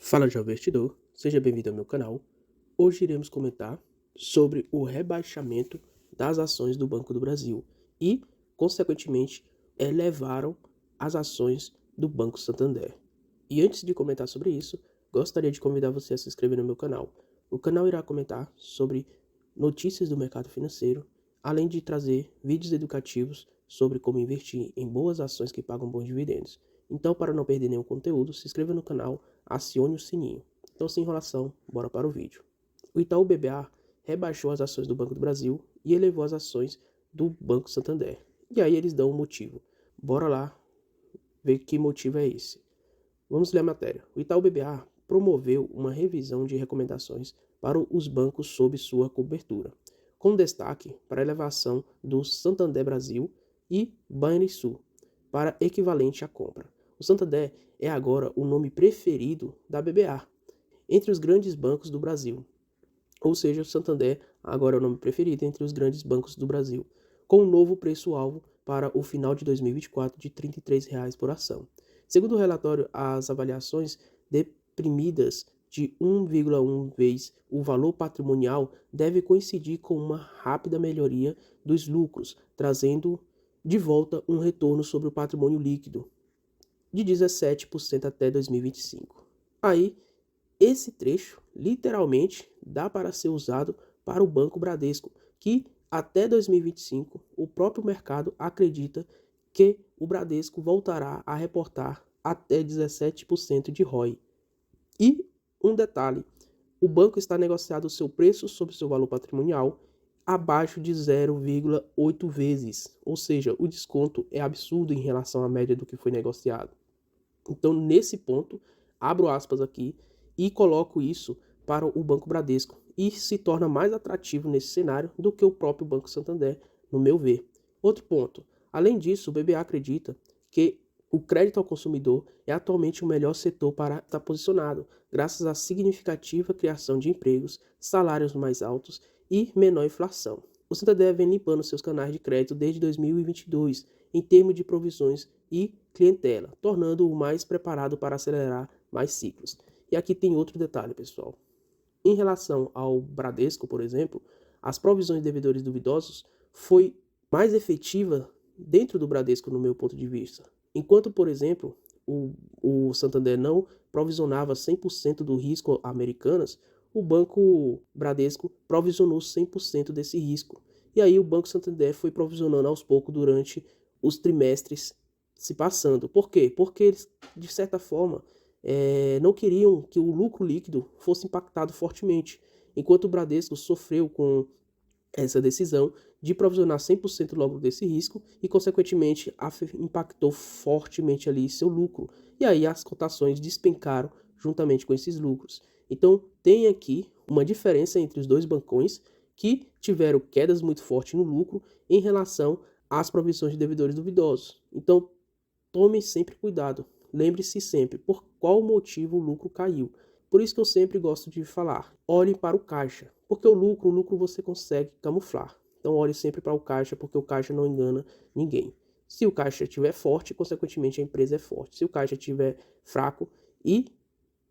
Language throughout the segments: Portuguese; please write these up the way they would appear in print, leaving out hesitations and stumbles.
Fala, jovem investidor, seja bem-vindo ao meu canal. Hoje iremos comentar sobre o rebaixamento das ações do Banco do Brasil e, consequentemente, elevaram as ações do Banco Santander. E antes de comentar sobre isso, gostaria de convidar você a se inscrever no meu canal. O canal irá comentar sobre notícias do mercado financeiro, além de trazer vídeos educativos sobre como investir em boas ações que pagam bons dividendos. Então, para não perder nenhum conteúdo, se inscreva no canal, acione o sininho. Então, sem enrolação, bora para o vídeo. O Itaú BBA rebaixou as ações do Banco do Brasil e elevou as ações do Banco Santander. E aí eles dão um motivo. Bora lá ver que motivo é esse. Vamos ler a matéria. O Itaú BBA promoveu uma revisão de recomendações para os bancos sob sua cobertura, com destaque para a elevação do Santander Brasil e Banrisul para equivalente à compra. O Santander é agora o nome preferido da BBA entre os grandes bancos do Brasil. Ou seja, o Santander agora é o nome preferido entre os grandes bancos do Brasil, com um novo preço-alvo para o final de 2024 de R$ 33 por ação. Segundo o relatório, as avaliações deprimidas de 1,1 vezes o valor patrimonial deve coincidir com uma rápida melhoria dos lucros, trazendo de volta um retorno sobre o patrimônio líquido de 17% até 2025. Aí, esse trecho, literalmente, dá para ser usado para o Banco Bradesco, que até 2025 o próprio mercado acredita que o Bradesco voltará a reportar até 17% de ROI. E um detalhe, o banco está negociando o seu preço sobre seu valor patrimonial abaixo de 0,8 vezes, ou seja, o desconto é absurdo em relação à média do que foi negociado. Então, nesse ponto, abro aspas aqui e coloco isso para o Banco Bradesco e se torna mais atrativo nesse cenário do que o próprio Banco Santander, no meu ver. Outro ponto, além disso, o BBA acredita que o crédito ao consumidor é atualmente o melhor setor para estar posicionado, graças à significativa criação de empregos, salários mais altos e menor inflação. O Santander vem limpando seus canais de crédito desde 2022, em termos de provisões e clientela, tornando-o mais preparado para acelerar mais ciclos. E aqui tem outro detalhe, pessoal. Em relação ao Bradesco, por exemplo, as provisões de devedores duvidosos foi mais efetiva dentro do Bradesco, no meu ponto de vista. Enquanto, por exemplo, o Santander não provisionava 100% do risco a Americanas, o Banco Bradesco provisionou 100% desse risco. E aí o Banco Santander foi provisionando aos poucos durante os trimestres se passando. Por quê? Porque eles, de certa forma, não queriam que o lucro líquido fosse impactado fortemente, enquanto o Bradesco sofreu com essa decisão de provisionar 100% logo desse risco e, consequentemente, impactou fortemente ali seu lucro. E aí as cotações despencaram juntamente com esses lucros. Então, tem aqui uma diferença entre os dois bancões que tiveram quedas muito fortes no lucro em relação às provisões de devedores duvidosos. Então, tome sempre cuidado. Lembre-se sempre por qual motivo o lucro caiu. Por isso que eu sempre gosto de falar, olhe para o caixa, porque o lucro você consegue camuflar. Então olhe sempre para o caixa, porque o caixa não engana ninguém. Se o caixa estiver forte, consequentemente a empresa é forte. Se o caixa estiver fraco e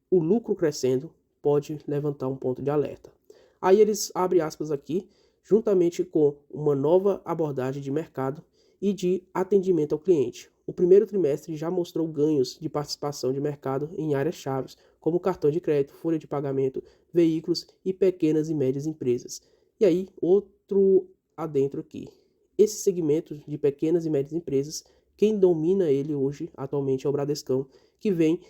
o lucro crescendo, pode levantar um ponto de alerta. Aí eles abrem aspas aqui, juntamente com uma nova abordagem de mercado e de atendimento ao cliente. O primeiro trimestre já mostrou ganhos de participação de mercado em áreas-chave, como cartão de crédito, folha de pagamento, veículos e pequenas e médias empresas. E aí, outro adentro aqui. Esse segmento de pequenas e médias empresas, quem domina ele hoje, atualmente, é o Bradescão, que vem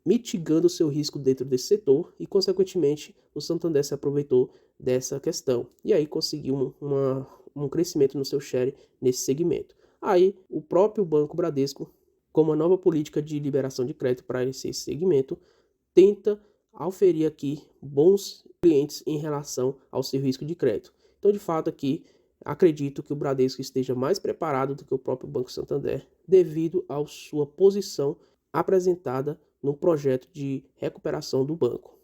mitigando o seu risco dentro desse setor e, consequentemente, o Santander se aproveitou dessa questão e aí conseguiu um crescimento no seu share nesse segmento. Aí, o próprio Banco Bradesco, com uma nova política de liberação de crédito para esse segmento, tenta oferir aqui bons clientes em relação ao seu risco de crédito. Então, de fato, aqui, acredito que o Bradesco esteja mais preparado do que o próprio Banco Santander, devido à sua posição apresentada no projeto de recuperação do banco.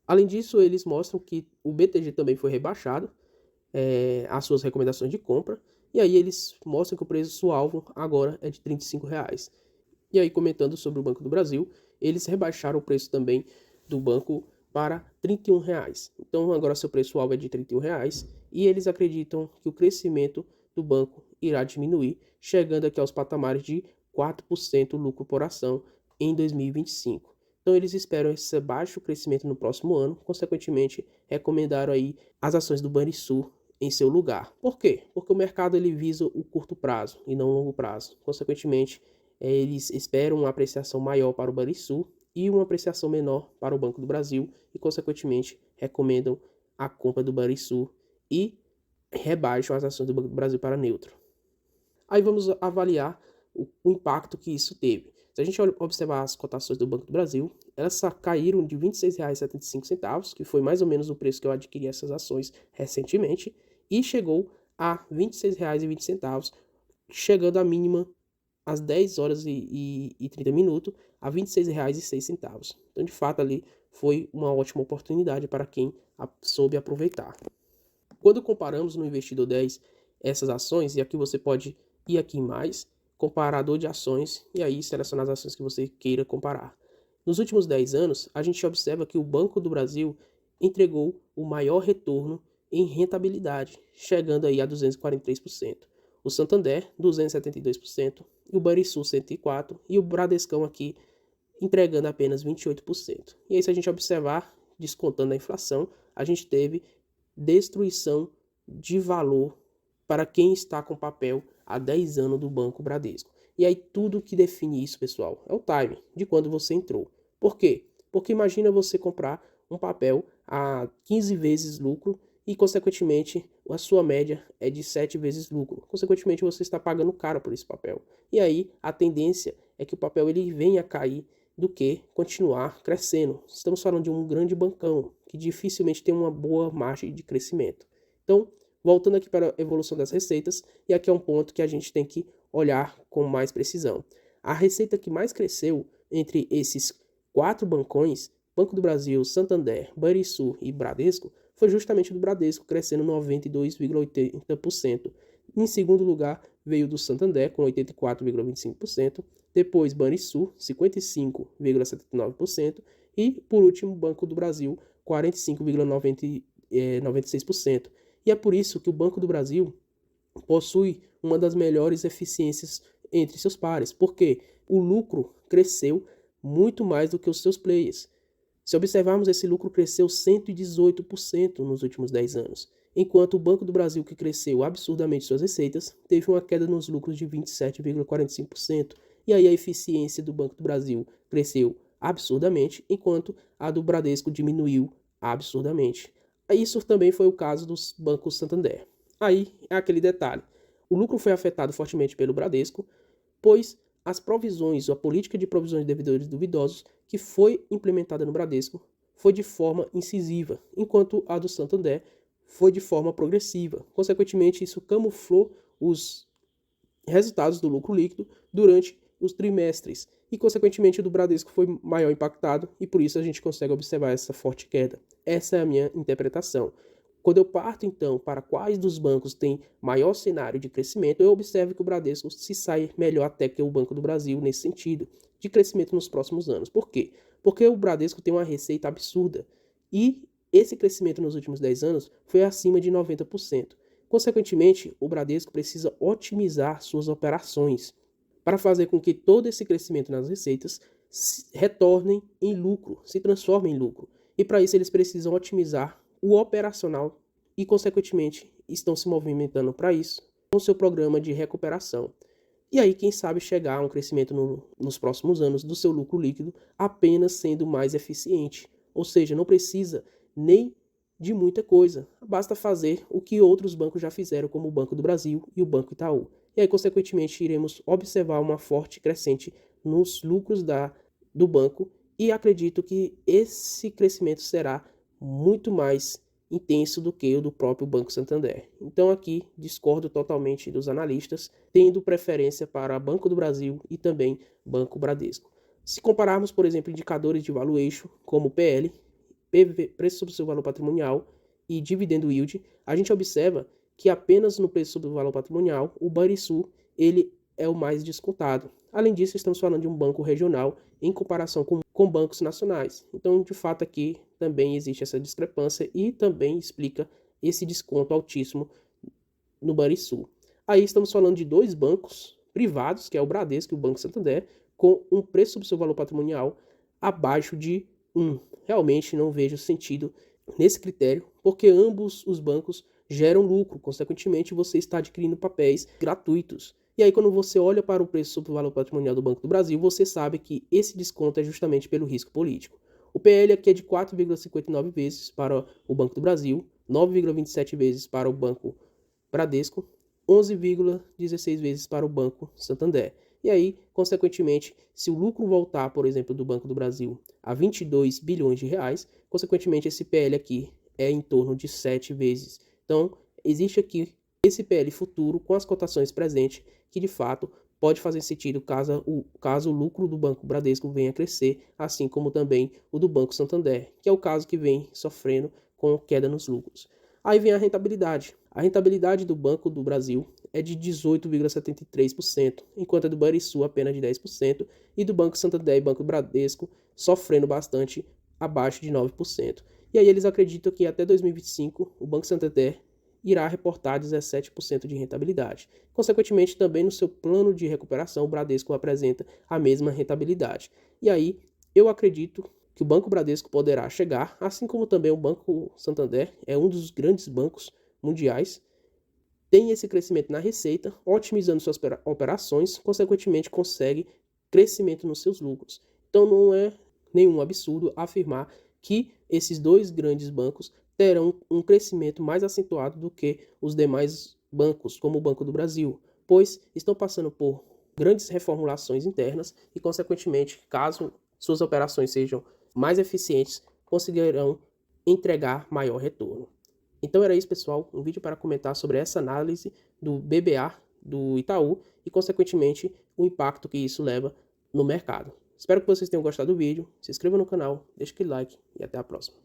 Além disso, eles mostram que o BTG também foi rebaixado, as suas recomendações de compra, e aí eles mostram que o preço-alvo agora é de R$ 35. E aí, comentando sobre o Banco do Brasil, eles rebaixaram o preço também do banco para R$ 31. Então agora seu preço-alvo é de R$ 31 e eles acreditam que o crescimento do banco irá diminuir, chegando aqui aos patamares de 4% lucro por ação em 2025. Então eles esperam esse baixo crescimento no próximo ano, consequentemente recomendaram aí as ações do Banrisul em seu lugar. Por quê? Porque o mercado ele visa o curto prazo e não o longo prazo. Consequentemente, eles esperam uma apreciação maior para o Banrisul e uma apreciação menor para o Banco do Brasil e, consequentemente, recomendam a compra do Banrisul e rebaixam as ações do Banco do Brasil para neutro. Aí vamos avaliar o impacto que isso teve. Se a gente observar as cotações do Banco do Brasil, elas caíram de R$ 26,75, que foi mais ou menos o preço que eu adquiri essas ações recentemente, e chegou a R$ 26,20, chegando à mínima às 10 horas e 30 minutos a R$ 26,06. Então, de fato, ali foi uma ótima oportunidade para quem soube aproveitar. Quando comparamos no Investidor 10 essas ações, e aqui você pode ir aqui em mais, comparador de ações, e aí selecionar as ações que você queira comparar. Nos últimos 10 anos, a gente observa que o Banco do Brasil entregou o maior retorno em rentabilidade, chegando aí a 243%. O Santander, 272%, e o Banrisul, 104%, e o Bradescão aqui entregando apenas 28%. E aí, se a gente observar, descontando a inflação, a gente teve destruição de valor para quem está com papel há 10 anos do Banco Bradesco. E aí tudo que define isso, pessoal, é o time de quando você entrou. Por quê? Porque imagina você comprar um papel a 15 vezes lucro e, consequentemente, a sua média é de 7 vezes lucro. Consequentemente, você está pagando caro por esse papel. E aí, a tendência é que o papel ele venha a cair do que continuar crescendo. Estamos falando de um grande bancão que dificilmente tem uma boa margem de crescimento. Então, voltando aqui para a evolução das receitas, e aqui é um ponto que a gente tem que olhar com mais precisão. A receita que mais cresceu entre esses 4 bancões, Banco do Brasil, Santander, Banrisul e Bradesco, foi justamente do Bradesco, crescendo 92,80%. Em segundo lugar, veio do Santander, com 84,25%. Depois, Banrisul, 55,79%. E, por último, Banco do Brasil, 45,96%. E é por isso que o Banco do Brasil possui uma das melhores eficiências entre seus pares, porque o lucro cresceu muito mais do que os seus players. Se observarmos, esse lucro cresceu 118% nos últimos 10 anos, enquanto o Banco do Brasil, que cresceu absurdamente suas receitas, teve uma queda nos lucros de 27,45%. E aí a eficiência do Banco do Brasil cresceu absurdamente, enquanto a do Bradesco diminuiu absurdamente. Isso também foi o caso dos bancos Santander. Aí é aquele detalhe. O lucro foi afetado fortemente pelo Bradesco, pois as provisões, a política de provisões de devedores duvidosos que foi implementada no Bradesco foi de forma incisiva, enquanto a do Santander foi de forma progressiva. Consequentemente, isso camuflou os resultados do lucro líquido durante os trimestres e, consequentemente, o do Bradesco foi maior impactado e por isso a gente consegue observar essa forte queda. Essa é a minha interpretação. Quando eu parto, então, para quais dos bancos tem maior cenário de crescimento, eu observo que o Bradesco se sai melhor até que o Banco do Brasil nesse sentido de crescimento nos próximos anos. Por quê? Porque o Bradesco tem uma receita absurda e esse crescimento nos últimos 10 anos foi acima de 90%. Consequentemente, o Bradesco precisa otimizar suas operações para fazer com que todo esse crescimento nas receitas retornem em lucro, se transformem em lucro. E para isso eles precisam otimizar o operacional e, consequentemente, estão se movimentando para isso com seu programa de recuperação. E aí, quem sabe chegar a um crescimento nos próximos anos do seu lucro líquido apenas sendo mais eficiente. Ou seja, não precisa nem de muita coisa. Basta fazer o que outros bancos já fizeram, como o Banco do Brasil e o Banco Itaú. E aí, consequentemente, iremos observar uma forte crescente nos lucros do banco e acredito que esse crescimento será muito mais intenso do que o do próprio Banco Santander. Então aqui discordo totalmente dos analistas, tendo preferência para Banco do Brasil e também Banco Bradesco. Se compararmos, por exemplo, indicadores de valuation, como PL, PV, preço sobre seu valor patrimonial e dividendo yield, a gente observa que apenas no preço sobre o valor patrimonial, o Banrisul, ele é o mais descontado. Além disso, estamos falando de um banco regional em comparação com com bancos nacionais. Então, de fato, aqui também existe essa discrepância e também explica esse desconto altíssimo no Banrisul. Aí estamos falando de dois bancos privados, que é o Bradesco e o Banco Santander, com um preço sobre seu valor patrimonial abaixo de 1. Realmente não vejo sentido nesse critério, porque ambos os bancos geram lucro, consequentemente você está adquirindo papéis gratuitos. E aí quando você olha para o preço sobre o valor patrimonial do Banco do Brasil, você sabe que esse desconto é justamente pelo risco político. O PL aqui é de 4,59 vezes para o Banco do Brasil, 9,27 vezes para o Banco Bradesco, 11,16 vezes para o Banco Santander. E aí, consequentemente, se o lucro voltar, por exemplo, do Banco do Brasil a 22 bilhões de reais, consequentemente esse PL aqui é em torno de 7 vezes. Então, existe aqui esse PL futuro com as cotações presentes que de fato pode fazer sentido caso o lucro do Banco Bradesco venha a crescer, assim como também o do Banco Santander, que é o caso que vem sofrendo com queda nos lucros. Aí vem a rentabilidade. A rentabilidade do Banco do Brasil é de 18,73%, enquanto a do Banrisul apenas de 10%, e do Banco Santander e Banco Bradesco sofrendo bastante abaixo de 9%. E aí eles acreditam que até 2025 o Banco Santander irá reportar 17% de rentabilidade. Consequentemente, também no seu plano de recuperação, o Bradesco apresenta a mesma rentabilidade. E aí eu acredito que o Banco Bradesco poderá chegar, assim como também o Banco Santander, é um dos grandes bancos mundiais, tem esse crescimento na receita, otimizando suas operações, consequentemente consegue crescimento nos seus lucros. Então não é nenhum absurdo afirmar que esses dois grandes bancos terão um crescimento mais acentuado do que os demais bancos, como o Banco do Brasil, pois estão passando por grandes reformulações internas e, consequentemente, caso suas operações sejam mais eficientes, conseguirão entregar maior retorno. Então era isso, pessoal, um vídeo para comentar sobre essa análise do BBA do Itaú e, consequentemente, o impacto que isso leva no mercado. Espero que vocês tenham gostado do vídeo, se inscreva no canal, deixe aquele like e até a próxima.